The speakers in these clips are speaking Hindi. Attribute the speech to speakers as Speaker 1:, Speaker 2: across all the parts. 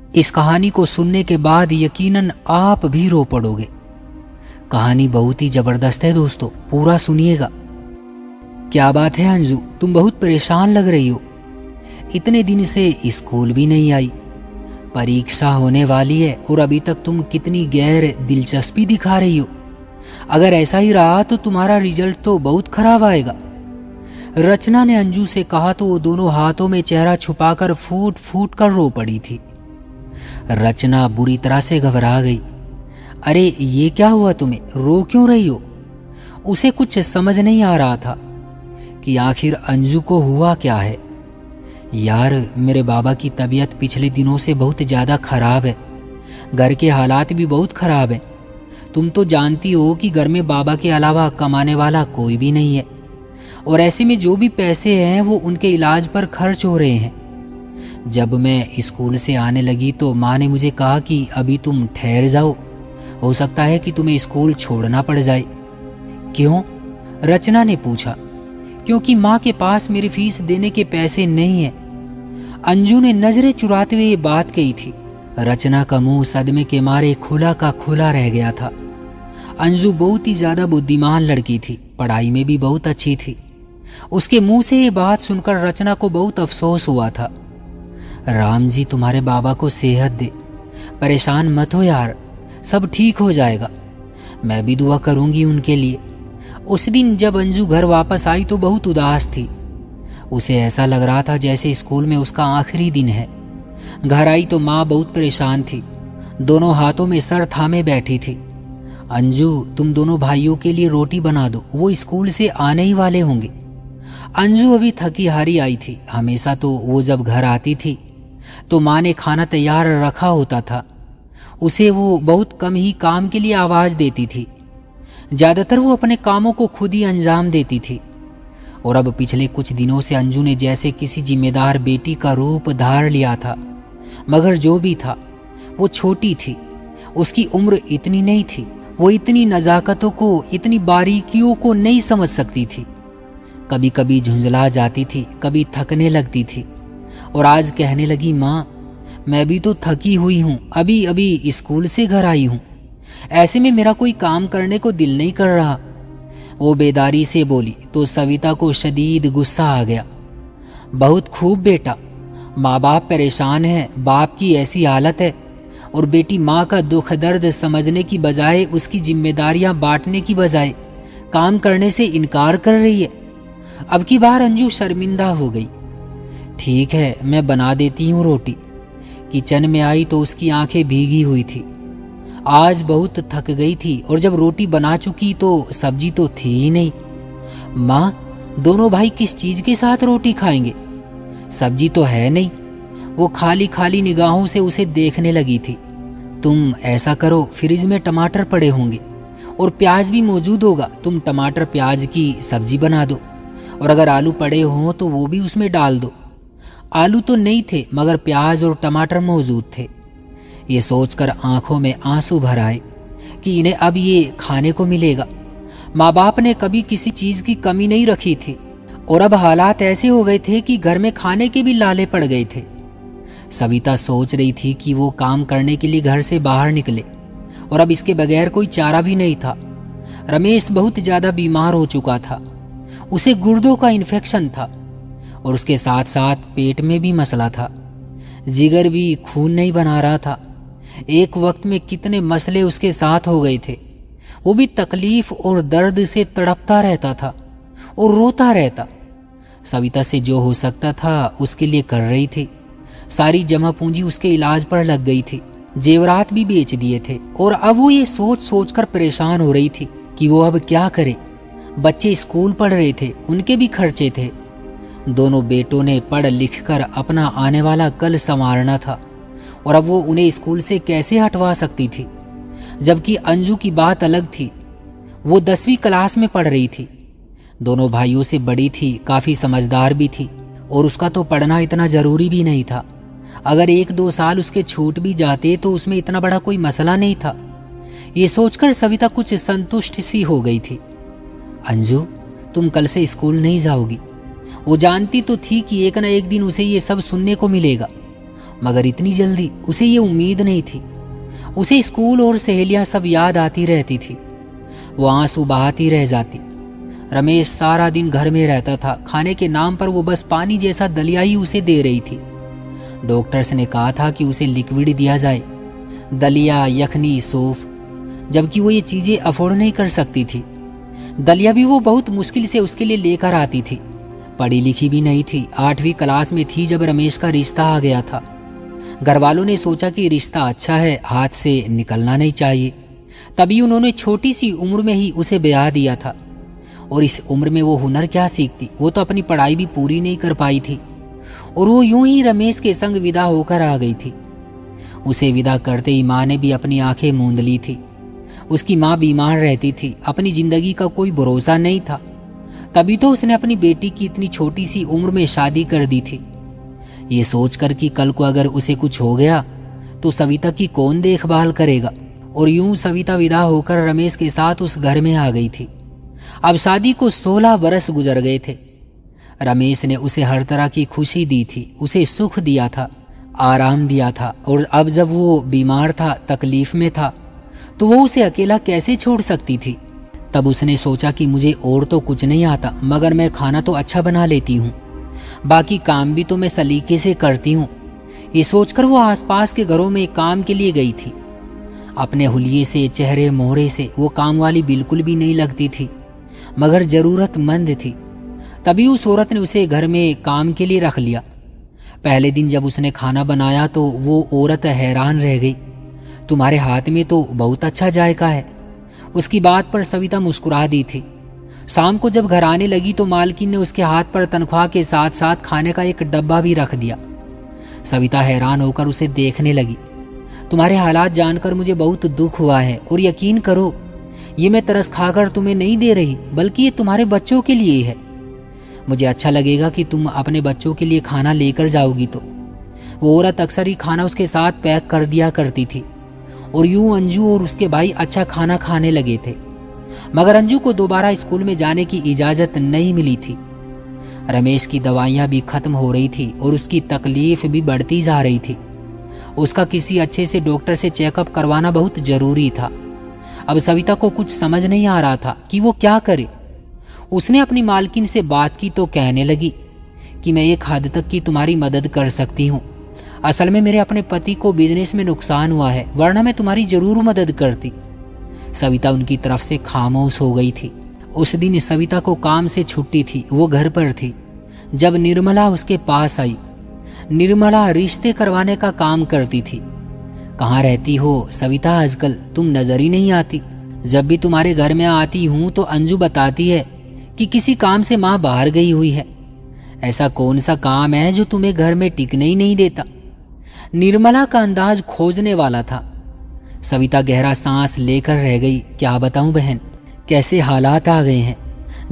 Speaker 1: इस कहानी को सुनने के बाद यकीनन आप भी रो पड़ोगे। कहानी बहुत ही जबरदस्त है दोस्तों, पूरा सुनिएगा। क्या बात है अंजू, तुम बहुत परेशान लग रही हो। इतने दिन से स्कूल भी नहीं आई, परीक्षा होने वाली है और अभी तक तुम कितनी गैर दिलचस्पी दिखा रही हो। अगर ऐसा ही रहा तो तुम्हारा रिजल्ट तो बहुत खराब आएगा। रचना ने अंजू से कहा तो वो दोनों हाथों में चेहरा छुपाकर फूट फूट कर रो पड़ी थी। रचना बुरी तरह से घबरा गई। अरे ये क्या हुआ तुम्हें, रो क्यों रही हो? उसे कुछ समझ नहीं आ रहा था कि आखिर अंजू को हुआ क्या है। यार मेरे बाबा की तबीयत पिछले दिनों से बहुत ज़्यादा खराब है, घर के हालात भी बहुत खराब हैं। तुम तो जानती हो कि घर में बाबा के अलावा कमाने वाला कोई भी नहीं है, और ऐसे में जो भी पैसे हैं वो उनके इलाज पर खर्च हो रहे हैं। जब मैं स्कूल से आने लगी तो माँ ने मुझे कहा कि अभी तुम ठहर जाओ, हो सकता है कि तुम्हें स्कूल छोड़ना पड़ जाए। क्यों? रचना ने पूछा। क्योंकि माँ के पास मेरी फीस देने के पैसे नहीं हैं। अंजू ने नजरें चुराते हुए ये बात कही थी। रचना का मुंह सदमे के मारे खुला का खुला रह गया था। अंजू बहुत ही ज्यादा बुद्धिमान लड़की थी, पढ़ाई में भी बहुत अच्छी थी। उसके मुंह से ये बात सुनकर रचना को बहुत अफसोस हुआ था। राम जी तुम्हारे बाबा को सेहत दे, परेशान मत हो यार, सब ठीक हो जाएगा। मैं भी दुआ करूंगी उनके लिए। उस दिन जब अंजू घर वापस आई तो बहुत उदास थी। उसे ऐसा लग रहा था जैसे स्कूल में उसका आखिरी दिन है। घर आई तो माँ बहुत परेशान थी, दोनों हाथों में सर थामे बैठी थी। अंजू तुम दोनों भाइयों के लिए रोटी बना दो, वो स्कूल से आने ही वाले होंगे। अंजू अभी थकी हारी आई थी। हमेशा तो वो जब घर आती थी तो माँ ने खाना तैयार रखा होता था। उसे वो बहुत कम ही काम के लिए आवाज़ देती थी, ज़्यादातर वो अपने कामों को खुद ही अंजाम देती थी। और अब पिछले कुछ दिनों से अंजू ने जैसे किसी जिम्मेदार बेटी का रूप धार लिया था। मगर जो भी था वो छोटी थी, उसकी उम्र इतनी नहीं थी, वो इतनी नज़ाकतों को, इतनी बारीकियों को नहीं समझ सकती थी। कभी कभी झुंझला जाती थी, कभी थकने लगती थी, और आज कहने लगी, माँ मैं भी तो थकी हुई हूँ, अभी अभी स्कूल से घर आई हूँ, ऐसे में मेरा कोई काम करने को दिल नहीं कर रहा। वो बेदारी से बोली तो सविता को शदीद गुस्सा आ गया। बहुत खूब बेटा, माँ बाप परेशान हैं, बाप की ऐसी हालत है, और बेटी माँ का दुख दर्द समझने की बजाय, उसकी जिम्मेदारियां बांटने की बजाय काम करने से इनकार कर रही है। अब की बार अंजू शर्मिंदा हो गई। ठीक है मैं बना देती हूँ रोटी। किचन में आई तो उसकी आंखें भीगी हुई थी। आज बहुत थक गई थी, और जब रोटी बना चुकी तो सब्जी तो थी ही नहीं। माँ दोनों भाई किस चीज के साथ रोटी खाएंगे? सब्जी तो है नहीं। वो खाली खाली निगाहों से उसे देखने लगी थी। तुम ऐसा करो, फ्रिज में टमाटर पड़े होंगे और प्याज भी मौजूद होगा, तुम टमाटर प्याज की सब्जी बना दो, और अगर आलू पड़े हों तो वो भी उसमें डाल दो। आलू तो नहीं थे मगर प्याज और टमाटर मौजूद थे। ये सोचकर आंखों में आंसू भर आए कि इन्हें अब ये खाने को मिलेगा। माँ बाप ने कभी किसी चीज की कमी नहीं रखी थी, और अब हालात ऐसे हो गए थे कि घर में खाने के भी लाले पड़ गए थे। सविता सोच रही थी कि वो काम करने के लिए घर से बाहर निकले, और अब इसके बगैर कोई चारा भी नहीं था। रमेश बहुत ज्यादा बीमार हो चुका था, उसे गुर्दों का इन्फेक्शन था, और उसके साथ साथ पेट में भी मसला था। जिगर भी खून नहीं बना रहा था। एक वक्त में कितने मसले उसके साथ हो गए थे। वो भी तकलीफ और दर्द से तड़पता रहता था और रोता रहता। सविता से जो हो सकता था उसके लिए कर रही थी। सारी जमा पूंजी उसके इलाज पर लग गई थी, जेवरात भी बेच दिए थे, और अब वो ये सोच सोच कर परेशान हो रही थी कि वो अब क्या करे। बच्चे स्कूल पढ़ रहे थे, उनके भी खर्चे थे। दोनों बेटों ने पढ़ लिख कर अपना आने वाला कल संवारना था, और अब वो उन्हें स्कूल से कैसे हटवा सकती थी। जबकि अंजू की बात अलग थी, वो 10वीं क्लास में पढ़ रही थी, दोनों भाइयों से बड़ी थी, काफ़ी समझदार भी थी, और उसका तो पढ़ना इतना ज़रूरी भी नहीं था। अगर 1-2 साल उसके छूट भी जाते तो उसमें इतना बड़ा कोई मसला नहीं था। ये सोचकर सविता कुछ संतुष्ट सी हो गई थी। अंजू तुम कल से स्कूल नहीं जाओगी। वो जानती तो थी कि एक न एक दिन उसे ये सब सुनने को मिलेगा, मगर इतनी जल्दी उसे ये उम्मीद नहीं थी। उसे स्कूल और सहेलियां सब याद आती रहती थी। वो आंसू बहाती रह जाती। रमेश सारा दिन घर में रहता था। खाने के नाम पर वो बस पानी जैसा दलिया ही उसे दे रही थी। डॉक्टर्स ने कहा था कि उसे लिक्विड दिया जाए, दलिया, यखनी, सूप, जबकि वो ये चीजें अफोर्ड नहीं कर सकती थी। दलिया भी वो बहुत मुश्किल से उसके लिए लेकर आती थी। पढ़ी लिखी भी नहीं थी, 8वीं क्लास में थी जब रमेश का रिश्ता आ गया था। घर वालों ने सोचा कि रिश्ता अच्छा है, हाथ से निकलना नहीं चाहिए, तभी उन्होंने छोटी सी उम्र में ही उसे ब्याह दिया था। और इस उम्र में वो हुनर क्या सीखती, वो तो अपनी पढ़ाई भी पूरी नहीं कर पाई थी। और वो यूं ही रमेश के संग विदा होकर आ गई थी। उसे विदा करते ही माँ ने भी अपनी आंखें मूंद ली थी। उसकी माँ बीमार रहती थी, अपनी जिंदगी का कोई भरोसा नहीं था, तभी तो उसने अपनी बेटी की इतनी छोटी सी उम्र में शादी कर दी थी, ये सोचकर कि कल को अगर उसे कुछ हो गया तो सविता की कौन देखभाल करेगा। और यूं सविता विदा होकर रमेश के साथ उस घर में आ गई थी। अब शादी को 16 बरस गुजर गए थे। रमेश ने उसे हर तरह की खुशी दी थी, उसे सुख दिया था, आराम दिया था। और अब जब वो बीमार था, तकलीफ में था, तो वो उसे अकेला कैसे छोड़ सकती थी। तब उसने सोचा कि मुझे और तो कुछ नहीं आता, मगर मैं खाना तो अच्छा बना लेती हूँ, बाकी काम भी तो मैं सलीके से करती हूँ। ये सोचकर वो आसपास के घरों में काम के लिए गई थी। अपने हुलिये से, चेहरे मोहरे से वो काम वाली बिल्कुल भी नहीं लगती थी, मगर जरूरतमंद थी। तभी उस औरत ने उसे घर में काम के लिए रख लिया। पहले दिन जब उसने खाना बनाया तो वो औरत हैरान रह गई। तुम्हारे हाथ में तो बहुत अच्छा जायका है। उसकी बात पर सविता मुस्कुरा दी थी। शाम को जब घर आने लगी तो मालकिन ने उसके हाथ पर तनख्वाह के साथ साथ खाने का एक डब्बा भी रख दिया। सविता हैरान होकर उसे देखने लगी। तुम्हारे हालात जानकर मुझे बहुत दुख हुआ है, और यकीन करो ये मैं तरस खाकर तुम्हें नहीं दे रही, बल्कि ये तुम्हारे बच्चों के लिए है। मुझे अच्छा लगेगा कि तुम अपने बच्चों के लिए खाना लेकर जाओगी। तो वो औरत अक्सर ही खाना उसके साथ पैक कर दिया करती थी, और यूं अंजू और उसके भाई अच्छा खाना खाने लगे थे। मगर अंजू को दोबारा स्कूल में जाने की इजाजत नहीं मिली थी। रमेश की दवाइयां भी खत्म हो रही थी और उसकी तकलीफ भी बढ़ती जा रही थी। उसका किसी अच्छे से डॉक्टर से चेकअप करवाना बहुत जरूरी था। अब सविता को कुछ समझ नहीं आ रहा था कि वो क्या करे। उसने अपनी मालकिन से बात की तो कहने लगी कि मैं एक हद तक की तुम्हारी मदद कर सकती हूँ। असल में मेरे अपने पति को बिजनेस में नुकसान हुआ है, वरना मैं तुम्हारी जरूर मदद करती। सविता उनकी तरफ से खामोश हो गई थी। उस दिन सविता को काम से छुट्टी थी, वो घर पर थी जब निर्मला उसके पास आई। निर्मला रिश्ते करवाने का काम करती थी। कहाँ रहती हो सविता आजकल, तुम नजर ही नहीं आती। जब भी तुम्हारे घर में आती हूँ तो अंजू बताती है कि किसी काम से माँ बाहर गई हुई है। ऐसा कौन सा काम है जो तुम्हें घर में टिकने ही नहीं देता। निर्मला का अंदाज खोजने वाला था। सविता गहरा सांस लेकर रह गई। क्या बताऊं बहन, कैसे हालात आ गए हैं।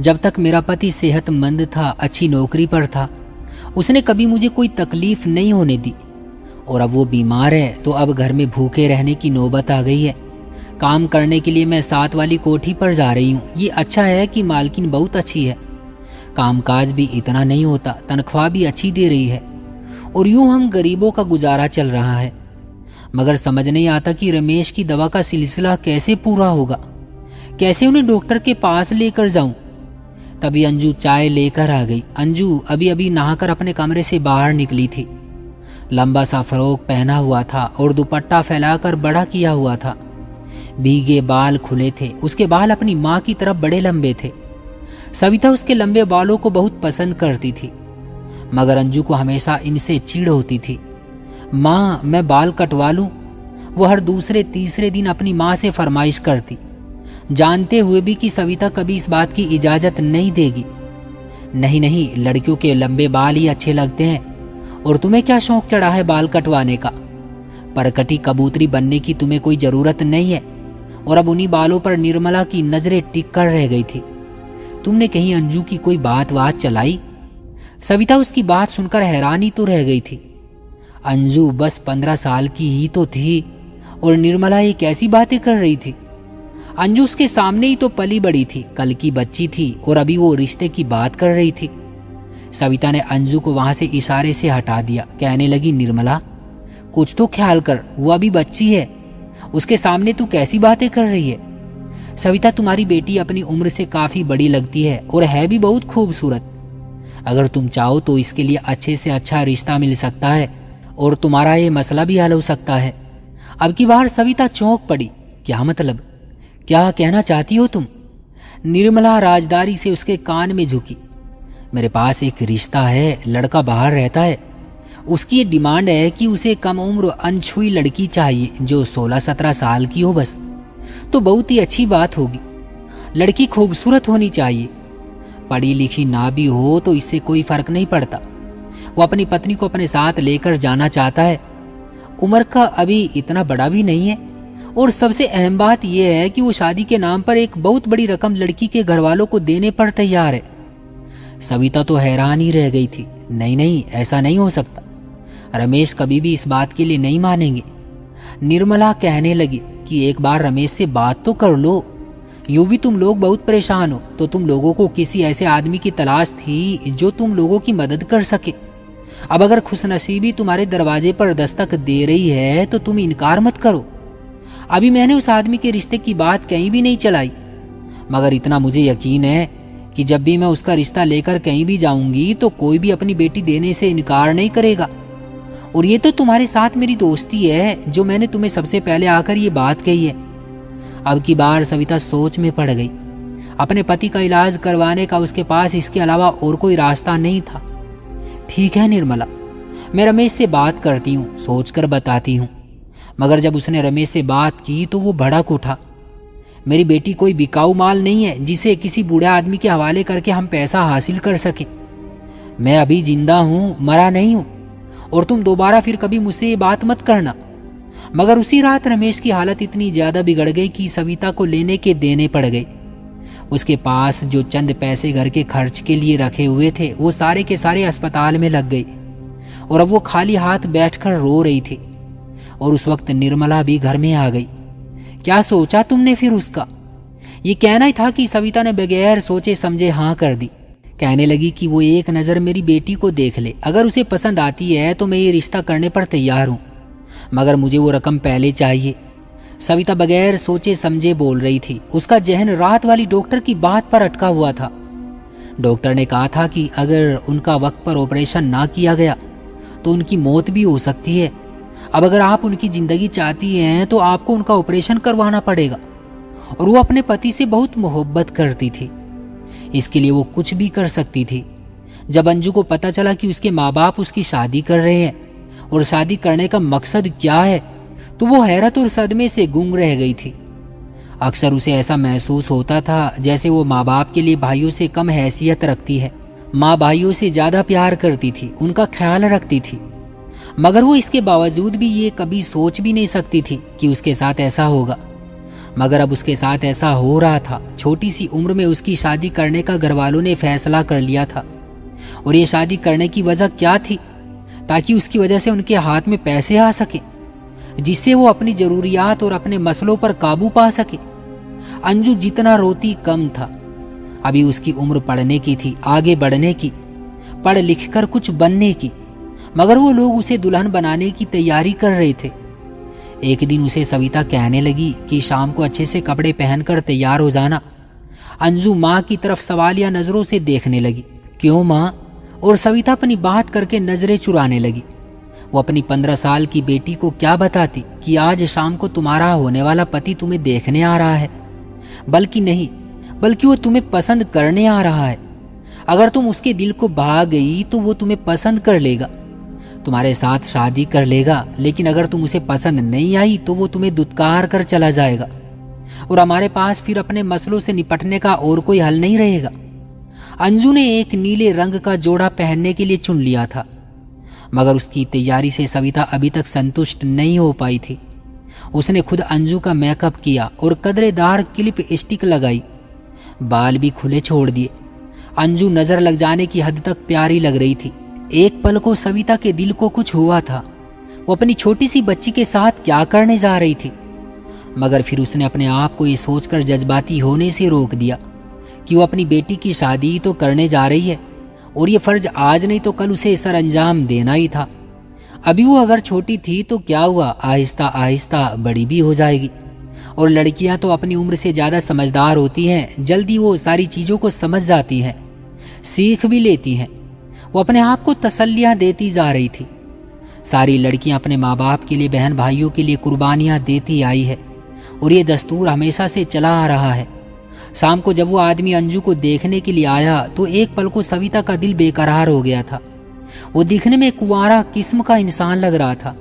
Speaker 1: जब तक मेरा पति सेहतमंद था, अच्छी नौकरी पर था, उसने कभी मुझे कोई तकलीफ नहीं होने दी, और अब वो बीमार है तो अब घर में भूखे रहने की नौबत आ गई है। काम करने के लिए मैं 7 वाली कोठी पर जा रही हूँ। ये अच्छा है कि मालकिन बहुत अच्छी है, कामकाज भी इतना नहीं होता, तनख्वाह भी अच्छी दे रही है, और यूं हम गरीबों का गुजारा चल रहा है। मगर समझ नहीं आता कि रमेश की दवा का सिलसिला कैसे पूरा होगा, कैसे उन्हें डॉक्टर के पास लेकर जाऊं। तभी अंजू चाय लेकर आ गई। अंजू अभी अभी नहाकर अपने कमरे से बाहर निकली थी। लंबा सा फ्रॉक पहना हुआ था और दुपट्टा फैलाकर बड़ा किया हुआ था। भीगे बाल खुले थे। उसके बाल अपनी माँ की तरफ बड़े लंबे थे। सविता उसके लंबे बालों को बहुत पसंद करती थी, मगर अंजू को हमेशा इनसे चिढ़ होती थी। माँ मैं बाल कटवा लूं? वो हर दूसरे तीसरे दिन अपनी माँ से फरमाइश करती, जानते हुए भी कि सविता कभी इस बात की इजाजत नहीं देगी। नहीं नहीं, लड़कियों के लंबे बाल ही अच्छे लगते हैं, और तुम्हें क्या शौक चढ़ा है बाल कटवाने का। परकटी कबूतरी बनने की तुम्हें कोई जरूरत नहीं है। और अब उन्हीं बालों पर निर्मला की नजरें टिक कर रह गई थी। तुमने कहीं अंजू की कोई बात चलाई? सविता उसकी बात सुनकर हैरान ही तो रह गई थी। अंजू बस 15 साल की ही तो थी, और निर्मला ये कैसी बातें कर रही थी। अंजू उसके सामने ही तो पली बड़ी थी, कल की बच्ची थी, और अभी वो रिश्ते की बात कर रही थी। सविता ने अंजू को वहां से इशारे से हटा दिया। कहने लगी, निर्मला कुछ तो ख्याल कर, वो अभी बच्ची है, उसके सामने तू कैसी बातें कर रही है? सविता, तुम्हारी बेटी अपनी उम्र से काफी बड़ी लगती है और है भी बहुत खूबसूरत। अगर तुम चाहो तो इसके लिए अच्छे से अच्छा रिश्ता मिल सकता है और तुम्हारा ये मसला भी हल हो सकता है। अब की बार सविता चौंक पड़ी। क्या मतलब? क्या कहना चाहती हो तुम? निर्मला राजदारी से उसके कान में झुकी। मेरे पास एक रिश्ता है, लड़का बाहर रहता है। उसकी ये डिमांड है कि उसे कम उम्र अनछुई लड़की चाहिए जो 16-17 साल की हो बस। तो बहुत ही अच्छी बात होगी। लड़की खूबसूरत होनी चाहिए, पढ़ी लिखी ना भी हो तो इससे कोई फर्क नहीं पड़ता। वो अपनी पत्नी को अपने साथ लेकर जाना चाहता है। उम्र का अभी इतना बड़ा भी नहीं है और सबसे अहम बात यह है कि वो शादी के नाम पर एक बहुत बड़ी रकम लड़की के घर वालों को देने पर तैयार है। सविता तो हैरान ही रह गई थी। नहीं नहीं, ऐसा नहीं हो सकता। रमेश कभी भी इस बात के लिए नहीं मानेंगे। निर्मला कहने लगी कि एक बार रमेश से बात तो कर लो। यूं भी तुम लोग बहुत परेशान हो, तो तुम लोगों को किसी ऐसे आदमी की तलाश थी जो तुम लोगों की मदद कर सके। अब अगर खुशनसीबी तुम्हारे दरवाजे पर दस्तक दे रही है तो तुम इनकार मत करो। अभी मैंने उस आदमी के रिश्ते की बात कहीं भी नहीं चलाई, मगर इतना मुझे यकीन है कि जब भी मैं उसका रिश्ता लेकर कहीं भी जाऊंगी तो कोई भी अपनी बेटी देने से इनकार नहीं करेगा। और ये तो तुम्हारे साथ मेरी दोस्ती है जो मैंने तुम्हें सबसे पहले आकर ये बात कही है। अब की बार सविता सोच में पड़ गई। अपने पति का इलाज करवाने का उसके पास इसके अलावा और कोई रास्ता नहीं था। ठीक है निर्मला, मैं रमेश से बात करती हूँ, सोचकर बताती हूँ। मगर जब उसने रमेश से बात की तो वो भड़क उठा। मेरी बेटी कोई बिकाऊ माल नहीं है जिसे किसी बूढ़े आदमी के हवाले करके हम पैसा हासिल कर सके। मैं अभी जिंदा हूँ, मरा नहीं हूँ। और तुम दोबारा फिर कभी मुझसे ये बात मत करना। मगर उसी रात रमेश की हालत इतनी ज्यादा बिगड़ गई कि सविता को लेने के देने पड़ गए। उसके पास जो चंद पैसे घर के खर्च के लिए रखे हुए थे वो सारे के सारे अस्पताल में लग गए और अब वो खाली हाथ बैठकर रो रही थी। और उस वक्त निर्मला भी घर में आ गई। क्या सोचा तुमने फिर उसका? ये कहना ही था कि सविता ने बगैर सोचे समझे हाँ कर दी। कहने लगी कि वो एक नज़र मेरी बेटी को देख ले, अगर उसे पसंद आती है तो मैं ये रिश्ता करने पर तैयार हूँ, मगर मुझे वो रकम पहले चाहिए। सविता बगैर सोचे समझे बोल रही थी। उसका जहन रात वाली डॉक्टर की बात पर अटका हुआ था। डॉक्टर ने कहा था कि अगर उनका वक्त पर ऑपरेशन ना किया गया तो उनकी मौत भी हो सकती है। अब अगर आप उनकी जिंदगी चाहती हैं तो आपको उनका ऑपरेशन करवाना पड़ेगा। और वो अपने पति से बहुत मोहब्बत करती थी, इसके लिए वो कुछ भी कर सकती थी। जब अंजू को पता चला कि उसके माँ बाप उसकी शादी कर रहे हैं और शादी करने का मकसद क्या है, तो वो हैरत और सदमे से गूंग रह गई थी। अक्सर उसे ऐसा महसूस होता था जैसे वो माँ बाप के लिए भाइयों से कम हैसियत रखती है। माँ भाइयों से ज्यादा प्यार करती थी, उनका ख्याल रखती थी, मगर वो इसके बावजूद भी ये कभी सोच भी नहीं सकती थी कि उसके साथ ऐसा होगा। मगर अब उसके साथ ऐसा हो रहा था। छोटी सी उम्र में उसकी शादी करने का घर वालों ने फैसला कर लिया था। और ये शादी करने की वजह क्या थी? ताकि उसकी वजह से उनके हाथ में पैसे आ सके, जिससे वो अपनी जरूरियात और अपने मसलों पर काबू पा सके। अंजू जितना रोती कम था। अभी उसकी उम्र पढ़ने की थी, आगे बढ़ने की, पढ़ लिख कर कुछ बनने की, मगर वो लोग उसे दुल्हन बनाने की तैयारी कर रहे थे। एक दिन उसे सविता कहने लगी कि शाम को अच्छे से कपड़े पहनकर तैयार हो जाना। अंजू माँ की तरफ सवालिया नजरों से देखने लगी। क्यों माँ? और सविता अपनी बात करके नजरें चुराने लगी। वो अपनी 15 साल की बेटी को क्या बताती कि आज शाम को तुम्हारा होने वाला पति तुम्हें देखने आ रहा है? बल्कि नहीं, बल्कि वो तुम्हें पसंद करने आ रहा है। अगर तुम उसके दिल को भा गई तो वो तुम्हें पसंद कर लेगा, तुम्हारे साथ शादी कर लेगा। लेकिन अगर तुम उसे पसंद नहीं आई तो वो तुम्हें दुत्कार कर चला जाएगा और हमारे पास फिर अपने मसलों से निपटने का और कोई हल नहीं रहेगा। अंजू ने एक नीले रंग का जोड़ा पहनने के लिए चुन लिया था, मगर उसकी तैयारी से सविता अभी तक संतुष्ट नहीं हो पाई थी। उसने खुद अंजू का मेकअप किया और कदरेदार क्लिप स्टिक लगाई, बाल भी खुले छोड़ दिए। अंजू नजर लग जाने की हद तक प्यारी लग रही थी। एक पल को सविता के दिल को कुछ हुआ था। वो अपनी छोटी सी बच्ची के साथ क्या करने जा रही थी, मगर फिर उसने अपने आप को ये सोचकर जज्बाती होने से रोक दिया कि वो अपनी बेटी की शादी तो करने जा रही है और ये फर्ज आज नहीं तो कल उसे सरअंजाम देना ही था। अभी वो अगर छोटी थी तो क्या हुआ, आहिस्ता आहिस्ता बड़ी भी हो जाएगी। और लड़कियां तो अपनी उम्र से ज़्यादा समझदार होती हैं, जल्दी वो सारी चीज़ों को समझ जाती हैं, सीख भी लेती हैं। वो अपने आप को तसल्लियाँ देती जा रही थी। सारी लड़कियां अपने माँ बाप के लिए, बहन भाइयों के लिए कुर्बानियाँ देती आई है और ये दस्तूर हमेशा से चला आ रहा है। शाम को जब वो आदमी अंजू को देखने के लिए आया तो एक पल को सविता का दिल बेकरार हो गया था। वो दिखने में कुंवारा किस्म का इंसान लग रहा था,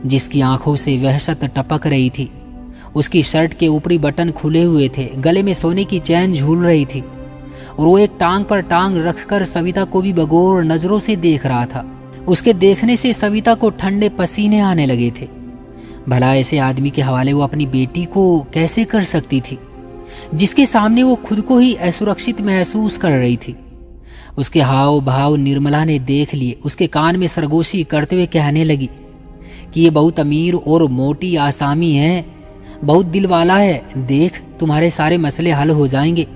Speaker 1: जिसकी आंखों से वहशत टपक रही थी। उसकी शर्ट के ऊपरी बटन खुले हुए थे, गले में सोने की चैन झूल रही थी और वो एक टांग पर टांग रखकर सविता को भी बगौर नजरों से देख रहा था। उसके देखने से सविता को ठंडे पसीने आने लगे थे। भला ऐसे आदमी के हवाले वो अपनी बेटी को कैसे कर सकती थी, जिसके सामने वो खुद को ही असुरक्षित महसूस कर रही थी। उसके हाव भाव निर्मला ने देख लिए। उसके कान में सरगोशी करते हुए कहने लगी कि ये बहुत अमीर और मोटी आसामी है, बहुत दिल वाला है। देख, तुम्हारे सारे मसले हल हो जाएंगे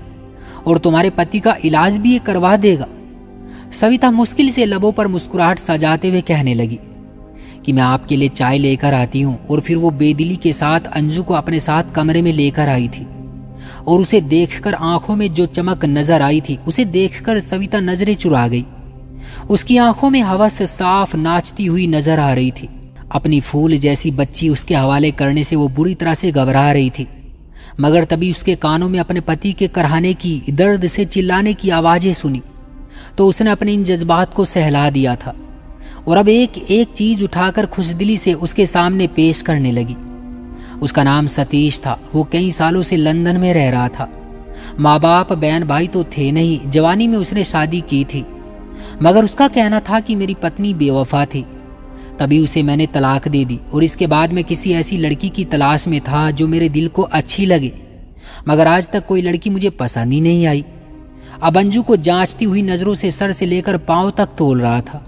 Speaker 1: और तुम्हारे पति का इलाज भी ये करवा देगा। सविता मुश्किल से लबों पर मुस्कुराहट सजाते हुए कहने लगी कि मैं आपके लिए चाय लेकर आती हूँ। और फिर वो बेदिली के साथ अंजू को अपने साथ कमरे में लेकर आई थी और उसे देखकर आंखों में जो चमक नजर आई थी, उसे देखकर सविता नजरें चुरा गई। उसकी आंखों में हवस साफ नाचती हुई नजर आ रही थी। अपनी फूल जैसी बच्ची उसके हवाले करने से वो बुरी तरह से घबरा रही थी, मगर तभी उसके कानों में अपने पति के करहाने की, दर्द से चिल्लाने की आवाजें सुनी तो उसने अपने इन जज्बात को सहला दिया था और अब एक एक चीज उठाकर खुशदिली से उसके सामने पेश करने लगी। उसका नाम सतीश था। वो कई सालों से लंदन में रह रहा था। माँ बाप बहन भाई तो थे नहीं। जवानी में उसने शादी की थी, मगर उसका कहना था कि मेरी पत्नी बेवफा थी, तभी उसे मैंने तलाक दे दी और इसके बाद मैं किसी ऐसी लड़की की तलाश में था जो मेरे दिल को अच्छी लगे, मगर आज तक कोई लड़की मुझे पसंद ही नहीं आई। अब अंजू को जांचती हुई नजरों से सर से लेकर पांव तक तोल रहा था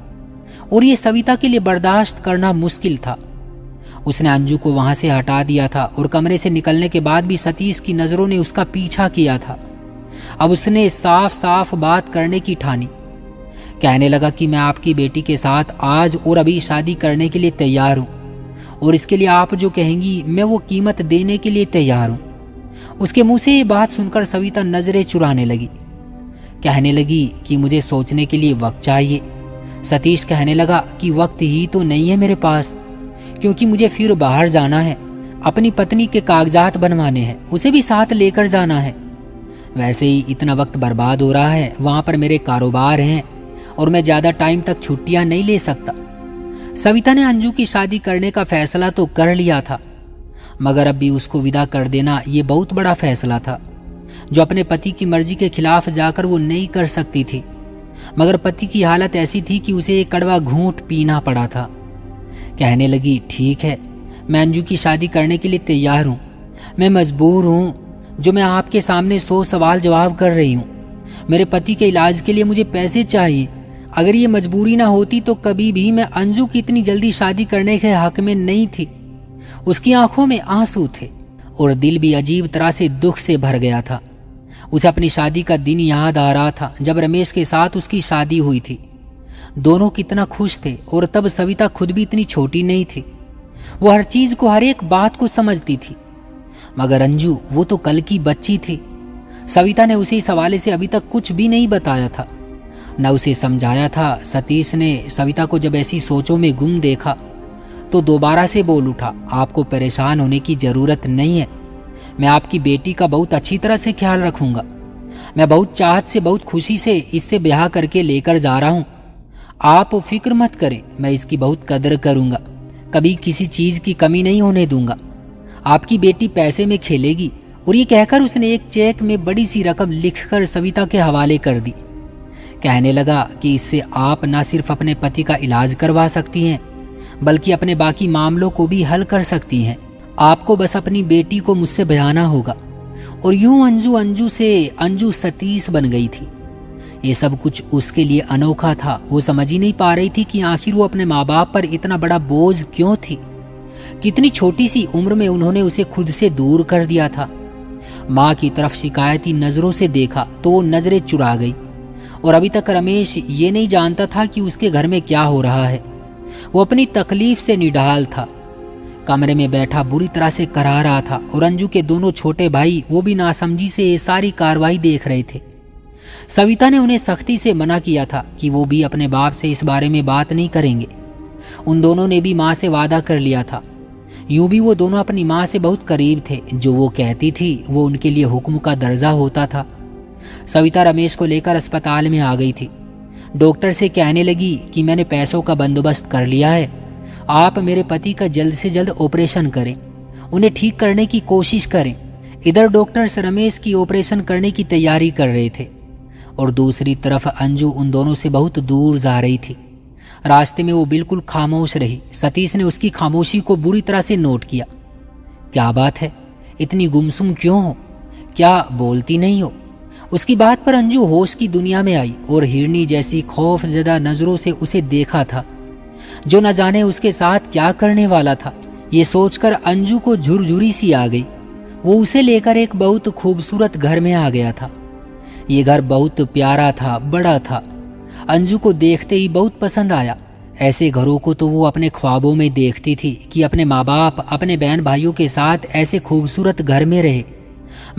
Speaker 1: और ये सविता के लिए बर्दाश्त करना मुश्किल था। उसने अंजू को वहां से हटा दिया था और कमरे से निकलने के बाद भी सतीश की नजरों ने उसका पीछा किया था। अब उसने साफ साफ बात करने की ठानी। कहने लगा कि मैं आपकी बेटी के साथ आज और अभी शादी करने के लिए तैयार हूं और इसके लिए आप जो कहेंगी मैं वो कीमत देने के लिए तैयार हूं। उसके मुंह से ये बात सुनकर सविता नजरें चुराने लगी। कहने लगी कि मुझे सोचने के लिए वक्त चाहिए। सतीश कहने लगा कि वक्त ही तो नहीं है मेरे पास, क्योंकि मुझे फिर बाहर जाना है, अपनी पत्नी के कागजात बनवाने हैं, उसे भी साथ लेकर जाना है। वैसे ही इतना वक्त बर्बाद हो रहा है, वहां पर मेरे कारोबार हैं और मैं ज्यादा टाइम तक छुट्टियां नहीं ले सकता। सविता ने अंजू की शादी करने का फैसला तो कर लिया था, मगर अब भी उसको विदा कर देना ये बहुत बड़ा फैसला था, जो अपने पति की मर्जी के खिलाफ जाकर वो नहीं कर सकती थी। मगर पति की हालत ऐसी थी कि उसे एक कड़वा घूंट पीना पड़ा था। कहने लगी, ठीक है, मैं अंजू की शादी करने के लिए तैयार हूँ, मैं मजबूर हूँ, जो मैं आपके सामने 100 सवाल जवाब कर रही हूँ। मेरे पति के इलाज के लिए मुझे पैसे चाहिए। अगर ये मजबूरी ना होती तो कभी भी मैं अंजू की इतनी जल्दी शादी करने के हक में नहीं थी। उसकी आंखों में आंसू थे और दिल भी अजीब तरह से दुख से भर गया था। उसे अपनी शादी का दिन याद आ रहा था जब रमेश के साथ उसकी शादी हुई थी। दोनों कितना खुश थे और तब सविता खुद भी इतनी छोटी नहीं थी। वो हर चीज को, हर एक बात को समझती थी, मगर अंजू वो तो कल की बच्ची थी। सविता ने उसे इस हवाले से अभी तक कुछ भी नहीं बताया था, न उसे समझाया था। सतीश ने सविता को जब ऐसी सोचों में गुम देखा तो दोबारा से बोल उठा, आपको परेशान होने की जरूरत नहीं है, मैं आपकी बेटी का बहुत अच्छी तरह से ख्याल रखूंगा। मैं बहुत चाहत से, बहुत खुशी से इससे ब्याह करके लेकर जा रहा हूं। आप फिक्र मत करें, मैं इसकी बहुत कदर करूंगा, कभी किसी चीज की कमी नहीं होने दूंगा। आपकी बेटी पैसे में खेलेगी। और ये कहकर उसने एक चेक में बड़ी सी रकम लिखकर सविता के हवाले कर दी। कहने लगा कि इससे आप न सिर्फ अपने पति का इलाज करवा सकती हैं, बल्कि अपने बाकी मामलों को भी हल कर सकती हैं। आपको बस अपनी बेटी को मुझसे बयाना होगा। और यूं अंजू से अंजू सतीश बन गई थी। ये सब कुछ उसके लिए अनोखा था। वो समझ ही नहीं पा रही थी कि आखिर वो अपने माँ बाप पर इतना बड़ा बोझ क्यों थी। कितनी छोटी सी उम्र में उन्होंने उसे खुद से दूर कर दिया था। माँ की तरफ शिकायती नजरों से देखा तो वो नजरें चुरा गई। और अभी तक रमेश ये नहीं जानता था कि उसके घर में क्या हो रहा है। वो अपनी तकलीफ से निढाल था। कमरे में बैठा बुरी तरह से करा रहा था और अंजू के दोनों छोटे भाई वो भी नासमझी से ये सारी कार्रवाई देख रहे थे। सविता ने उन्हें सख्ती से मना किया था कि वो भी अपने बाप से इस बारे में बात नहीं करेंगे। उन दोनों ने भी माँ से वादा कर लिया था। यूं भी वो दोनों अपनी माँ से बहुत करीब थे। जो वो कहती थी वो उनके लिए हुक्म का दर्जा होता था। सविता रमेश को लेकर अस्पताल में आ गई थी। डॉक्टर से कहने लगी कि मैंने पैसों का बंदोबस्त कर लिया है, आप मेरे पति का जल्द से जल्द ऑपरेशन करें, उन्हें ठीक करने की कोशिश करें। इधर डॉक्टर्स रमेश की ऑपरेशन करने की तैयारी कर रहे थे और दूसरी तरफ अंजू उन दोनों से बहुत दूर जा रही थी। रास्ते में वो बिल्कुल खामोश रही। सतीश ने उसकी खामोशी को बुरी तरह से नोट किया। क्या बात है, इतनी गुमसुम क्यों हो, क्या बोलती नहीं हो? उसकी बात पर अंजू होश की दुनिया में आई और हिरनी जैसी खौफजदा नजरों से उसे देखा था। जो न जाने उसके साथ क्या करने वाला था, ये सोचकर अंजू को झुरझुरी सी आ गई। वो उसे लेकर एक बहुत खूबसूरत घर में आ गया था। ये घर बहुत प्यारा था, बड़ा था। अंजू को देखते ही बहुत पसंद आया। ऐसे घरों को तो वो अपने ख्वाबों में देखती थी कि अपने माँ बाप अपने बहन भाइयों के साथ ऐसे खूबसूरत घर में रहे।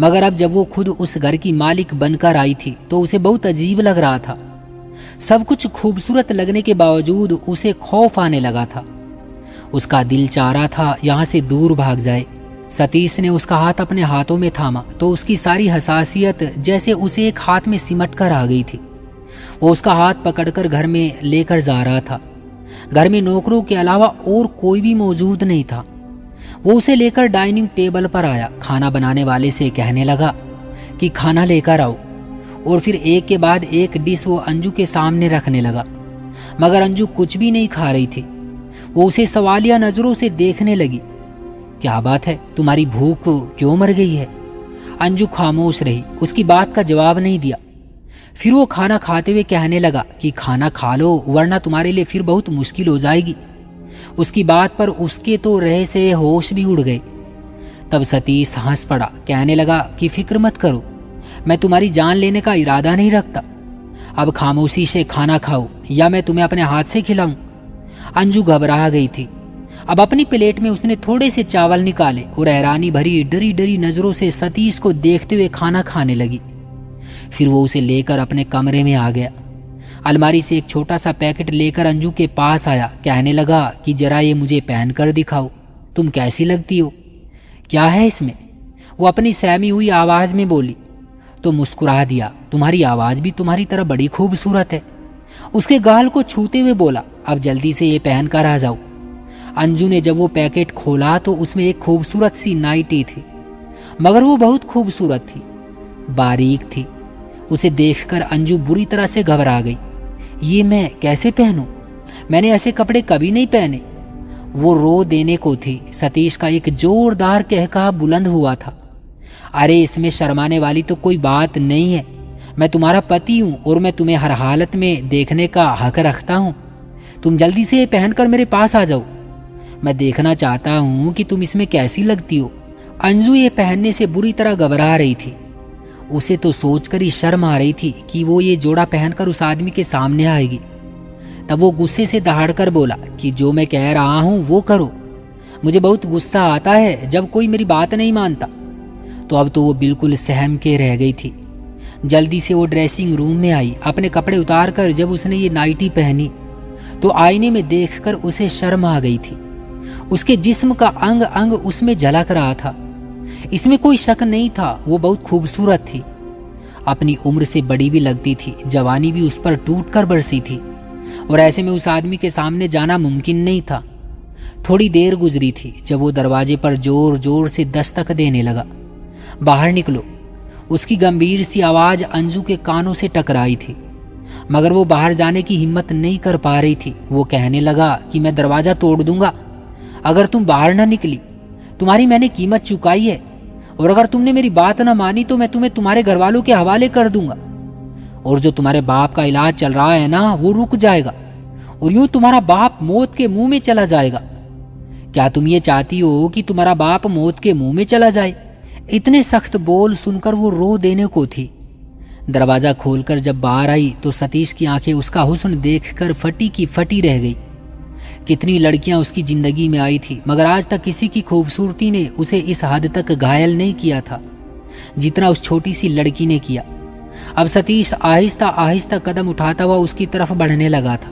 Speaker 1: मगर अब जब वो खुद उस घर की मालिक बनकर आई थी तो उसे बहुत अजीब लग रहा था। सब कुछ खूबसूरत लगने के बावजूद उसे खौफ आने लगा था। उसका दिल चाह रहा था यहाँ से दूर भाग जाए। सतीश ने उसका हाथ अपने हाथों में थामा तो उसकी सारी हसासियत जैसे उसे एक हाथ में सिमट कर आ गई थी। वो उसका हाथ पकड़कर घर में लेकर जा रहा था। घर में नौकरों के अलावा और कोई भी मौजूद नहीं था। वो उसे लेकर डाइनिंग टेबल पर आया। खाना बनाने वाले से कहने लगा कि खाना लेकर आओ और फिर एक के बाद एक डिश वो अंजू के सामने रखने लगा। मगर अंजू कुछ भी नहीं खा रही थी। वो उसे सवालिया नजरों से देखने लगी। क्या बात है, तुम्हारी भूख क्यों मर गई है? अंजू खामोश रही, उसकी बात का जवाब नहीं दिया। फिर वो खाना खाते हुए कहने लगा कि खाना खा लो वरना तुम्हारे लिए फिर बहुत मुश्किल हो जाएगी। उसकी बात पर उसके तो रहे से होश भी उड़ गए। तब सतीश हंस पड़ा, कहने लगा कि फिक्र मत करो, मैं तुम्हारी जान लेने का इरादा नहीं रखता। अब खामोशी से खाना खाओ या मैं तुम्हें अपने हाथ से खिलाऊं। अंजू घबरा गई थी। अब अपनी प्लेट में उसने थोड़े से चावल निकाले और हैरानी भरी डरी डरी नजरों से सतीश को देखते हुए खाना खाने लगी। फिर वो उसे लेकर अपने कमरे में आ गया। अलमारी से एक छोटा सा पैकेट लेकर अंजू के पास आया, कहने लगा कि जरा ये मुझे पहन कर दिखाओ, तुम कैसी लगती हो, क्या है इसमें? वो अपनी सहमी हुई आवाज में बोली तो मुस्कुरा दिया, तुम्हारी आवाज भी तुम्हारी तरह बड़ी खूबसूरत है। उसके गाल को छूते हुए बोला, अब जल्दी से ये पहन कर आ जाओ। अंजू ने जब वो पैकेट खोला तो उसमें एक खूबसूरत सी नाइटी थी, मगर वो बहुत खूबसूरत थी, बारीक थी। उसे देखकर अंजू बुरी तरह से घबरा गई। ये मैं कैसे पहनूं? मैंने ऐसे कपड़े कभी नहीं पहने। वो रो देने को थी। सतीश का एक जोरदार कहका बुलंद हुआ था, अरे इसमें शर्माने वाली तो कोई बात नहीं है। मैं तुम्हारा पति हूं और मैं तुम्हें हर हालत में देखने का हक रखता हूं। तुम जल्दी से ये पहनकर मेरे पास आ जाओ। मैं देखना चाहता हूं कि तुम इसमें कैसी लगती हो। अंजू ये पहनने से बुरी तरह घबरा रही थी। उसे तो सोचकर ही शर्म आ रही थी कि वो ये जोड़ा पहनकर उस आदमी के सामने आएगी। तब वो गुस्से से दहाड़कर बोला कि जो मैं कह रहा हूं वो करो। मुझे बहुत गुस्सा आता है जब कोई मेरी बात नहीं मानता। तो अब तो वो बिल्कुल सहम के रह गई थी। जल्दी से वो ड्रेसिंग रूम में आई। अपने कपड़े उतार कर जब उसने ये नाइटी पहनी तो आईने में देखकर उसे शर्म आ गई थी। उसके जिस्म का अंग अंग उसमें झलक रहा था। इसमें कोई शक नहीं था, वो बहुत खूबसूरत थी। अपनी उम्र से बड़ी भी लगती थी। जवानी भी उस पर टूट कर बरसी थी और ऐसे में उस आदमी के सामने जाना मुमकिन नहीं था। थोड़ी देर गुजरी थी जब वो दरवाजे पर जोर जोर से दस्तक देने लगा। बाहर निकलो, उसकी गंभीर सी आवाज अंजू के कानों से टकराई थी, मगर वो बाहर जाने की हिम्मत नहीं कर पा रही थी। वो कहने लगा कि मैं दरवाजा तोड़ दूंगा अगर तुम बाहर ना निकली। तुम्हारी मैंने कीमत चुकाई है और अगर तुमने मेरी बात ना मानी तो मैं तुम्हें तुम्हारे घर वालों के हवाले कर दूंगा और जो तुम्हारे बाप का इलाज चल रहा है ना वो रुक जाएगा और यूं तुम्हारा बाप मौत के मुंह में चला जाएगा। क्या तुम ये चाहती हो कि तुम्हारा बाप मौत के मुंह में चला जाए? इतने सख्त बोल सुनकर वो रो देने को थी। दरवाजा खोलकर जब बाहर आई तो सतीश की आंखें उसका हुस्न देखकर फटी की फटी रह गई। कितनी लड़कियां उसकी जिंदगी में आई थी, मगर आज तक किसी की खूबसूरती ने उसे इस हद तक घायल नहीं किया था जितना उस छोटी सी लड़की ने किया। अब सतीश आहिस्ता आहिस्ता कदम उठाता हुआ उसकी तरफ बढ़ने लगा था।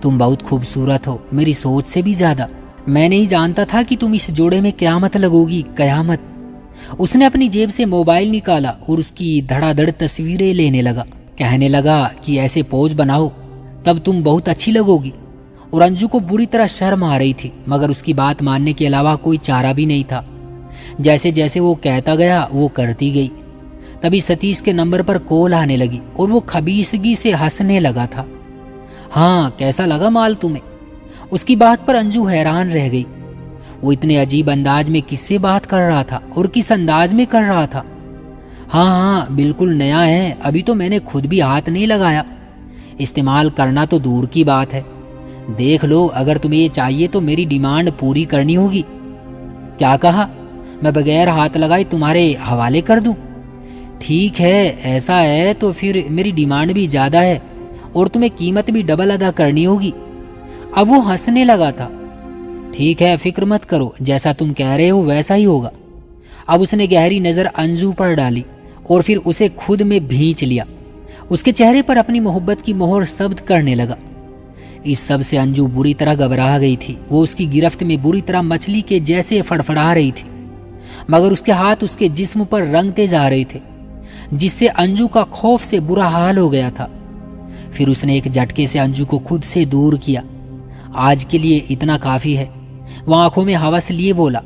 Speaker 1: तुम बहुत खूबसूरत हो, मेरी सोच से भी ज्यादा। मैं नहीं जानता था कि तुम इस जोड़े में कयामत लगोगी, कयामत। उसने अपनी जेब से मोबाइल निकाला और उसकी धड़ाधड़ तस्वीरें लेने लगा। कहने लगा कि ऐसे पोज बनाओ तब तुम बहुत अच्छी लगोगी। और अंजू को बुरी तरह शर्म आ रही थी, मगर उसकी बात मानने के अलावा कोई चारा भी नहीं था। जैसे जैसे वो कहता गया वो करती गई। तभी सतीश के नंबर पर कॉल आने लगी और वो खबीसगी से हंसने लगा था। हाँ, कैसा लगा माल तुम्हें? उसकी बात पर अंजू हैरान रह गई। वो इतने अजीब अंदाज में किससे बात कर रहा था और किस अंदाज में कर रहा था? हाँ, बिल्कुल नया है, अभी तो मैंने खुद भी हाथ नहीं लगाया। इस्तेमाल करना तो दूर की बात है। देख लो, अगर तुम्हें ये चाहिए तो मेरी डिमांड पूरी करनी होगी। क्या कहा? मैं बगैर हाथ लगाए तुम्हारे हवाले कर दूं? ठीक है, ऐसा है तो फिर मेरी डिमांड भी ज्यादा है और तुम्हें कीमत भी डबल अदा करनी होगी। अब वो हंसने लगा था। ठीक है, फिक्र मत करो, जैसा तुम कह रहे हो वैसा ही होगा। अब उसने गहरी नजर अंजू पर डाली और फिर उसे खुद में भींच लिया। उसके चेहरे पर अपनी मोहब्बत की मोहर शब्द करने लगा। इस सब से अंजू बुरी तरह घबरा गई थी। वो उसकी गिरफ्त में बुरी तरह मछली के जैसे फड़फड़ा रही थी, मगर उसके हाथ उसके जिस्म पर रंगते जा रहे थे, जिससे अंजू का खौफ से बुरा हाल हो गया था। फिर उसने एक झटके से अंजू को खुद से दूर किया। आज के लिए इतना काफी है। वो आंखों में हवस लिए बोला,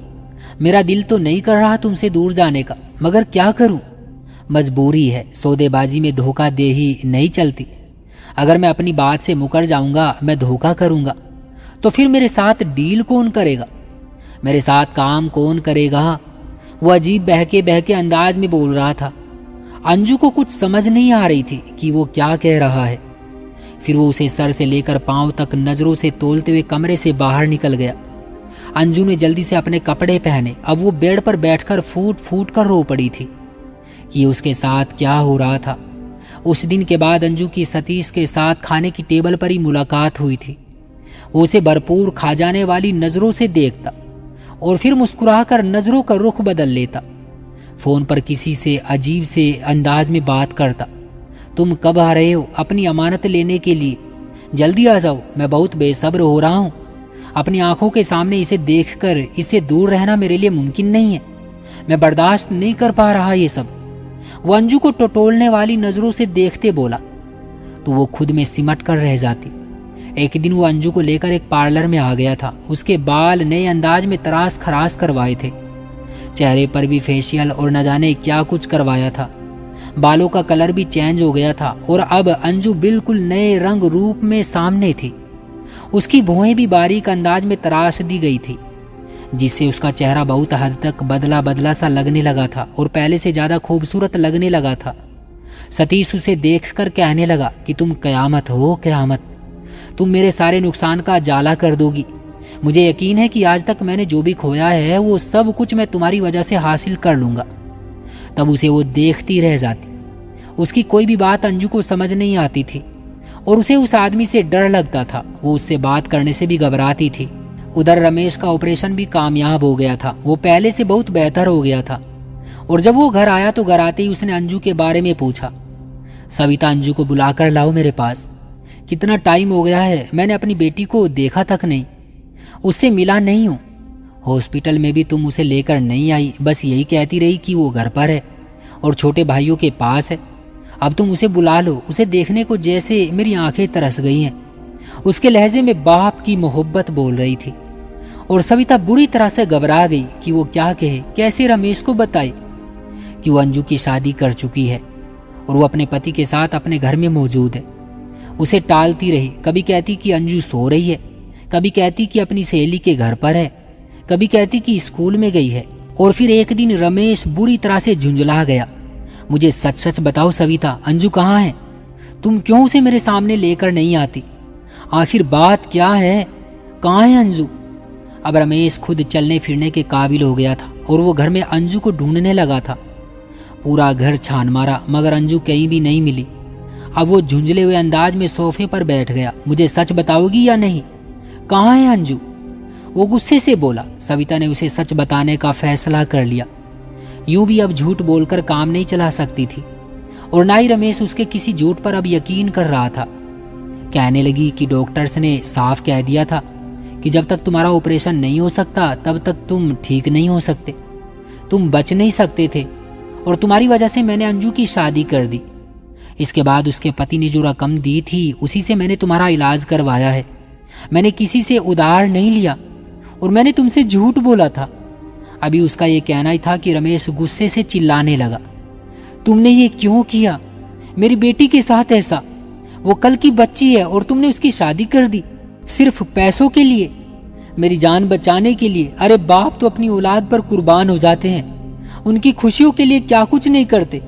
Speaker 1: मेरा दिल तो नहीं कर रहा तुमसे दूर जाने का, मगर क्या करूं? मजबूरी है, सौदेबाजी में धोखा दे ही नहीं चलती। अगर मैं अपनी बात से मुकर जाऊंगा, मैं धोखा करूंगा, तो फिर मेरे साथ डील कौन करेगा? मेरे साथ काम कौन करेगा? वो अजीब बहके बहके अंदाज में बोल रहा था। अंजू को कुछ समझ नहीं आ रही थी कि वो क्या कह रहा है। फिर वो उसे सर से लेकर पांव तक नजरों से तोलते हुए कमरे से बाहर निकल गया। अंजू ने जल्दी से अपने कपड़े पहने। अब वो बेड पर बैठकर फूट फूट कर रो पड़ी थी कि उसके साथ क्या हो रहा था। उस दिन के बाद अंजू की सतीश के साथ खाने की टेबल पर ही मुलाकात हुई थी। वो उसे भरपूर खा जाने वाली नजरों से देखता और फिर मुस्कुराकर नजरों का रुख बदल लेता। फोन पर किसी से अजीब से अंदाज में बात करता। तुम कब आ रहे हो अपनी अमानत लेने के लिए? जल्दी आ जाओ, मैं बहुत बेसब्र हो रहा हूँ। अपनी आंखों के सामने इसे देखकर इससे दूर रहना मेरे लिए मुमकिन नहीं है। मैं बर्दाश्त नहीं कर पा रहा ये सब। वो अंजू को टटोलने वाली नजरों से देखते बोला तो वो खुद में सिमट कर रह जाती। एक दिन वो अंजू को लेकर एक पार्लर में आ गया था। उसके बाल नए अंदाज में तराश खराश करवाए थे, चेहरे पर भी फेशियल और न जाने क्या कुछ करवाया था। बालों का कलर भी चेंज हो गया था और अब अंजू बिल्कुल नए रंग रूप में सामने थी। उसकी भौहें भी बारीक अंदाज में तराश दी गई थी, जिससे उसका चेहरा बहुत हद तक बदला बदला सा लगने लगा था और पहले से ज्यादा खूबसूरत लगने लगा था। सतीश उसे देखकर कहने लगा कि तुम कयामत हो, कयामत। तुम मेरे सारे नुकसान का जाला कर दोगी। मुझे यकीन है कि आज तक मैंने जो भी खोया है वो सब कुछ मैं तुम्हारी वजह से हासिल कर लूंगा। तब उसे वो देखती रह जाती। उसकी कोई भी बात अंजू को समझ नहीं आती थी और उसे उस आदमी से डर लगता था। वो उससे बात करने से भी घबराती थी। उधर रमेश का ऑपरेशन भी कामयाब हो गया था। वो पहले से बहुत बेहतर हो गया था और जब वो घर आया तो घर आते ही उसने अंजू के बारे में पूछा। सविता, अंजू को बुलाकर लाओ मेरे पास। कितना टाइम हो गया है, मैंने अपनी बेटी को देखा तक नहीं, उससे मिला नहीं हूँ। हॉस्पिटल में भी तुम उसे लेकर नहीं आई, बस यही कहती रही कि वो घर पर है और छोटे भाइयों के पास है। अब तुम उसे बुला लो, उसे देखने को जैसे मेरी आंखें तरस गई हैं। उसके लहजे में बाप की मोहब्बत बोल रही थी और सविता बुरी तरह से घबरा गई कि वो क्या कहे, कैसे रमेश को बताए कि वो अंजू की शादी कर चुकी है और वो अपने पति के साथ अपने घर में मौजूद है। उसे टालती रही, कभी कहती कि अंजू सो रही है, कभी कहती कि अपनी सहेली के घर पर है, कभी कहती कि स्कूल में गई है। और फिर एक दिन रमेश बुरी तरह से झुंझला गया। मुझे सच सच बताओ सविता, अंजू कहाँ है? तुम क्यों उसे मेरे सामने लेकर नहीं आती? आखिर बात क्या है? कहाँ है अंजू? अब रमेश खुद चलने फिरने के काबिल हो गया था और वो घर में अंजू को ढूंढने लगा था। पूरा घर छान मारा मगर अंजू कहीं भी नहीं मिली। अब वो झुंझले हुए अंदाज में सोफे पर बैठ गया। मुझे सच बताओगी या नहीं? कहाँ है अंजू? वो गुस्से से बोला। सविता ने उसे सच बताने का फैसला कर लिया। यूं भी अब झूठ बोलकर काम नहीं चला सकती थी और ना ही रमेश उसके किसी झूठ पर अब यकीन कर रहा था। कहने लगी कि डॉक्टर्स ने साफ कह दिया था कि जब तक तुम्हारा ऑपरेशन नहीं हो सकता तब तक तुम ठीक नहीं हो सकते, तुम बच नहीं सकते थे और तुम्हारी वजह से मैंने अंजू की शादी कर दी। इसके बाद उसके पति ने जो रकम दी थी उसी से मैंने तुम्हारा इलाज करवाया है। मैंने किसी से उधार नहीं लिया और मैंने तुमसे झूठ बोला था। अभी उसका ये कहना ही था कि रमेश गुस्से से चिल्लाने लगा, तुमने ये क्यों किया? मेरी बेटी के साथ ऐसा? वो कल की बच्ची है और तुमने उसकी शादी कर दी सिर्फ पैसों के लिए, मेरी जान बचाने के लिए। अरे बाप तो अपनी औलाद पर कुर्बान हो जाते हैं, उनकी खुशियों के लिए क्या कुछ नहीं करते,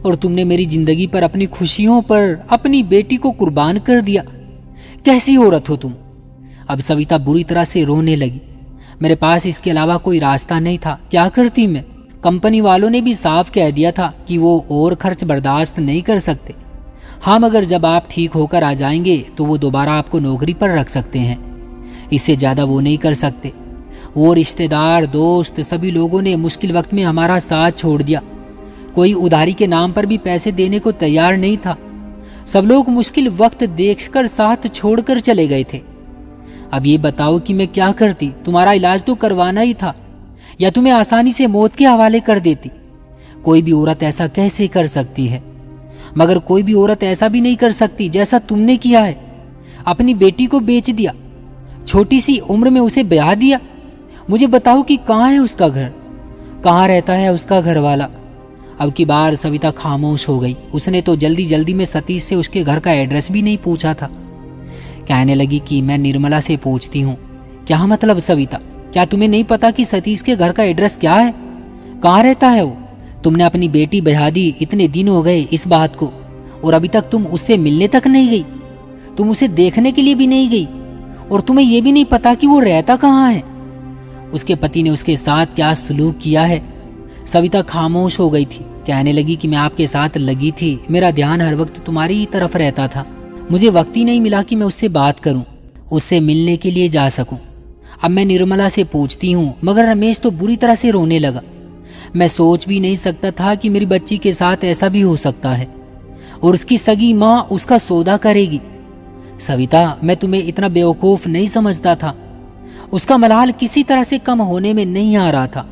Speaker 1: और तुमने मेरी जिंदगी पर, अपनी खुशियों पर अपनी बेटी को कुर्बान कर दिया। कैसी औरत हो तुम? अब सविता बुरी तरह से रोने लगी। मेरे पास इसके अलावा कोई रास्ता नहीं था, क्या करती मैं? कंपनी वालों ने भी साफ कह दिया था कि वो और खर्च बर्दाश्त नहीं कर सकते। हाँ, मगर जब आप ठीक होकर आ जाएंगे तो वो दोबारा आपको नौकरी पर रख सकते हैं, इससे ज्यादा वो नहीं कर सकते। वो रिश्तेदार, दोस्त, सभी लोगों ने मुश्किल वक्त में हमारा साथ छोड़ दिया। कोई उधारी के नाम पर भी पैसे देने को तैयार नहीं था। सब लोग मुश्किल वक्त देखकर साथ छोड़कर चले गए थे। अब ये बताओ कि मैं क्या करती? तुम्हारा इलाज तो करवाना ही था, या तुम्हें आसानी से मौत के हवाले कर देती। कोई भी औरत ऐसा कैसे कर सकती है? मगर कोई भी औरत ऐसा भी नहीं कर सकती जैसा तुमने किया है। अपनी बेटी को बेच दिया, छोटी सी उम्र में उसे ब्याह दिया। मुझे बताओ कि कहाँ है उसका घर, कहाँ रहता है उसका घर वाला? अब की बार सविता खामोश हो गई। उसने तो जल्दी जल्दी में सतीश से उसके घर का एड्रेस भी नहीं पूछा था। कहने लगी कि मैं निर्मला से पूछती हूँ। क्या मतलब सविता, क्या तुम्हें नहीं पता कि सतीश के घर का एड्रेस क्या है? कहाँ रहता है वो? तुमने अपनी बेटी ब्याह दी, इतने दिन हो गए इस बात को, और अभी तक तुम उससे मिलने तक नहीं गई, तुम उसे देखने के लिए भी नहीं गई, और तुम्हें यह भी नहीं पता कि वो रहता कहाँ है, उसके पति ने उसके साथ क्या सलूक किया है। सविता खामोश हो गई थी। कहने लगी कि मैं आपके साथ लगी थी, मेरा ध्यान हर वक्त तुम्हारी ही तरफ रहता था। मुझे वक्त ही नहीं मिला कि मैं उससे बात करूं, उससे मिलने के लिए जा सकूं। अब मैं निर्मला से पूछती हूँ। मगर रमेश तो बुरी तरह से रोने लगा। मैं सोच भी नहीं सकता था कि मेरी बच्ची के साथ ऐसा भी हो सकता है और उसकी सगी माँ उसका सौदा करेगी। सविता, मैं तुम्हें इतना बेवकूफ नहीं समझता था। उसका मलाल किसी तरह से कम होने में नहीं आ रहा था।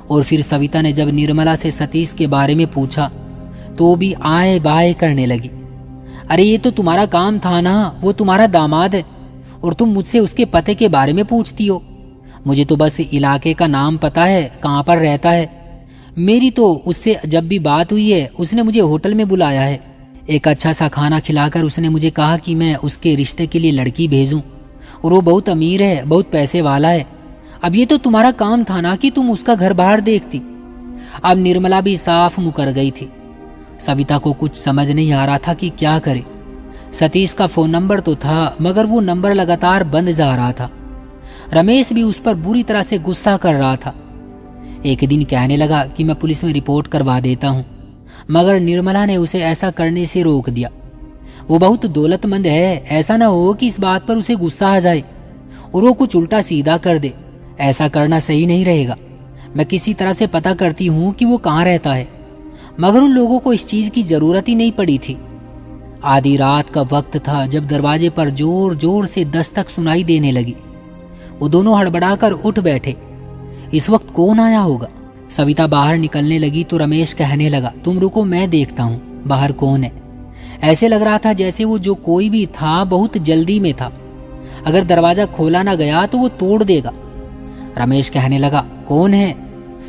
Speaker 1: और फिर सविता ने जब निर्मला से सतीश के बारे में पूछा तो भी आए बाए करने लगी। अरे ये तो तुम्हारा काम था ना, वो तुम्हारा दामाद है और तुम मुझसे उसके पते के बारे में पूछती हो। मुझे तो बस इलाके का नाम पता है, कहाँ पर रहता है। मेरी तो उससे जब भी बात हुई है उसने मुझे होटल में बुलाया है। एक अच्छा सा खाना खिलाकर उसने मुझे कहा कि मैं उसके रिश्ते के लिए लड़की भेजूं, और वो बहुत अमीर है, बहुत पैसे वाला है। अब ये तो तुम्हारा काम था ना कि तुम उसका घर बाहर देखती। अब निर्मला भी साफ मुकर गई थी। सविता को कुछ समझ नहीं आ रहा था कि क्या करे। सतीश का फोन नंबर तो था मगर वो नंबर लगातार बंद जा रहा था। रमेश भी उस पर बुरी तरह से गुस्सा कर रहा था। एक दिन कहने लगा कि मैं पुलिस में रिपोर्ट करवा देता हूँ, मगर निर्मला ने उसे ऐसा करने से रोक दिया। वो बहुत दौलतमंद है, ऐसा ना हो कि इस बात पर उसे गुस्सा आ जाए और वो कुछ उल्टा सीधा कर दे। ऐसा करना सही नहीं रहेगा। मैं किसी तरह से पता करती हूँ कि वो कहाँ रहता है। मगर उन लोगों को इस चीज की जरूरत ही नहीं पड़ी थी। आधी रात का वक्त था जब दरवाजे पर जोर जोर से दस्तक सुनाई देने लगी। वो दोनों हड़बड़ाकर उठ बैठे। इस वक्त कौन आया होगा? सविता बाहर निकलने लगी तो रमेश कहने लगा, तुम रुको, मैं देखता हूँ बाहर कौन है। ऐसे लग रहा था जैसे वो जो कोई भी था बहुत जल्दी में था। अगर दरवाजा खोला ना गया तो वो तोड़ देगा। रमेश कहने लगा, कौन है?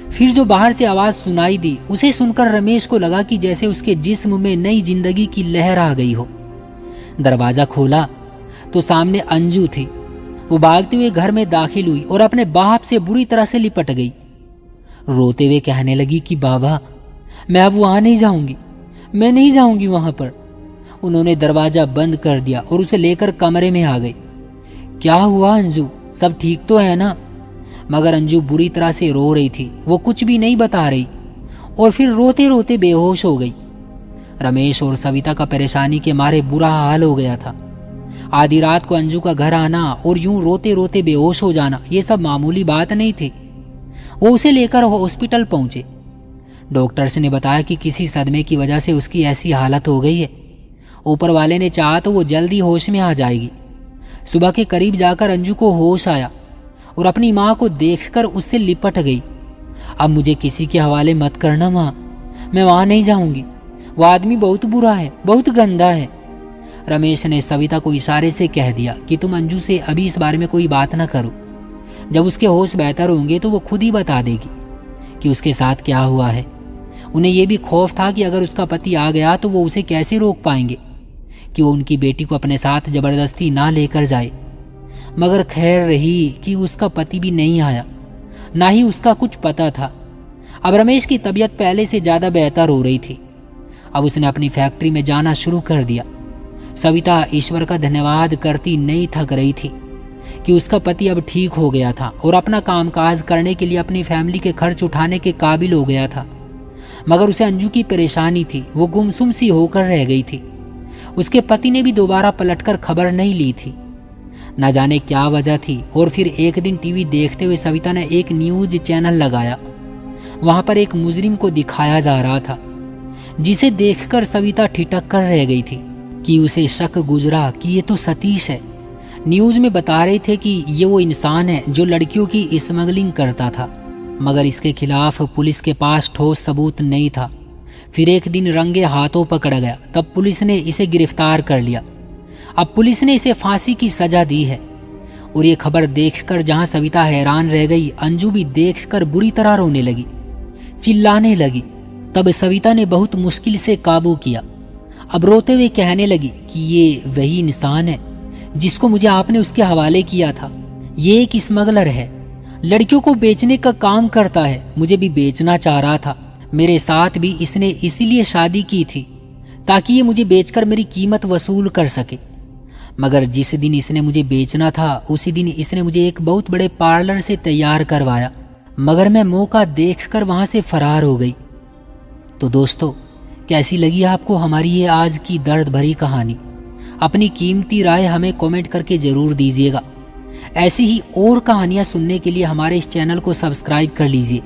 Speaker 1: फिर जो बाहर से आवाज सुनाई दी उसे सुनकर रमेश को लगा कि जैसे उसके जिस्म में नई जिंदगी की लहर आ गई हो। दरवाजा खोला तो सामने अंजू थी। वो भागते हुए घर में दाखिल हुई और अपने बाप से बुरी तरह से लिपट गई। रोते हुए कहने लगी कि बाबा, मैं अब वहां नहीं जाऊंगी, मैं नहीं जाऊंगी वहां पर। उन्होंने दरवाजा बंद कर दिया और उसे लेकर कमरे में आ गई। क्या हुआ अंजू, सब ठीक तो है ना? मगर अंजू बुरी तरह से रो रही थी। वो कुछ भी नहीं बता रही और फिर रोते रोते बेहोश हो गई। रमेश और सविता का परेशानी के मारे बुरा हाल हो गया था। आधी रात को अंजू का घर आना और यूं रोते रोते बेहोश हो जाना ये सब मामूली बात नहीं थी। वो उसे लेकर हॉस्पिटल पहुंचे। डॉक्टर्स ने बताया कि किसी सदमे की वजह से उसकी ऐसी हालत हो गई है। ऊपर वाले ने चाहा तो वो जल्दी होश में आ जाएगी। सुबह के करीब जाकर अंजू को होश आया और अपनी माँ को देखकर उससे लिपट गई। अब मुझे किसी के हवाले मत करना माँ, मैं वहां नहीं जाऊंगी। वो आदमी बहुत बुरा है, बहुत गंदा है। रमेश ने सविता को इशारे से कह दिया कि तुम अंजू से अभी इस बारे में कोई बात ना करो। जब उसके होश बेहतर होंगे तो वो खुद ही बता देगी कि उसके साथ क्या हुआ है। उन्हें यह भी खौफ था कि अगर उसका पति आ गया तो वो उसे कैसे रोक पाएंगे कि वो उनकी बेटी को अपने साथ जबरदस्ती ना लेकर जाए। मगर खैर रही कि उसका पति भी नहीं आया, ना ही उसका कुछ पता था। अब रमेश की तबीयत पहले से ज्यादा बेहतर हो रही थी। अब उसने अपनी फैक्ट्री में जाना शुरू कर दिया। सविता ईश्वर का धन्यवाद करती नहीं थक रही थी कि उसका पति अब ठीक हो गया था और अपना कामकाज करने के लिए अपनी फैमिली के खर्च उठाने के काबिल हो गया था। मगर उसे अंजू की परेशानी थी, वो गुमसुम सी होकर रह गई थी। उसके पति ने भी दोबारा पलटकर खबर नहीं ली थी। न जाने क्या वजह थी। और फिर एक दिन टीवी देखते हुए सविता ने एक न्यूज चैनल लगाया। वहां पर एक मुजरिम को दिखाया जा रहा था जिसे देखकर सविता ठिठक कर रह गई थी कि उसे शक गुजरा कि ये तो सतीश है। न्यूज में बता रहे थे कि ये वो इंसान है जो लड़कियों की स्मगलिंग करता था, मगर इसके खिलाफ पुलिस के पास ठोस सबूत नहीं था। फिर एक दिन रंगे हाथों पकड़ गया, तब पुलिस ने इसे गिरफ्तार कर लिया। अब पुलिस ने इसे फांसी की सजा दी है। और ये खबर देखकर जहां सविता हैरान रह गई, अंजू भी देखकर बुरी तरह रोने लगी, चिल्लाने लगी। तब सविता ने बहुत मुश्किल से काबू किया। अब रोते हुए कहने लगी कि ये वही इंसान है जिसको मुझे आपने उसके हवाले किया था। ये एक स्मगलर है, लड़कियों को बेचने का काम करता है। मुझे भी बेचना चाह रहा था। मेरे साथ भी इसने इसीलिए शादी की थी ताकि ये मुझे बेचकर मेरी कीमत वसूल कर सके। मगर जिस दिन इसने मुझे बेचना था उसी दिन इसने मुझे एक बहुत बड़े पार्लर से तैयार करवाया, मगर मैं मौका देखकर वहां से फरार हो गई। तो दोस्तों, कैसी लगी आपको हमारी ये आज की दर्द भरी कहानी? अपनी कीमती राय हमें कमेंट करके जरूर दीजिएगा। ऐसी ही और कहानियां सुनने के लिए हमारे इस चैनल को सब्सक्राइब कर लीजिए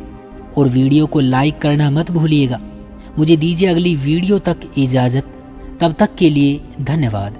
Speaker 1: और वीडियो को लाइक करना मत भूलिएगा। मुझे दीजिए अगली वीडियो तक इजाजत। तब तक के लिए धन्यवाद।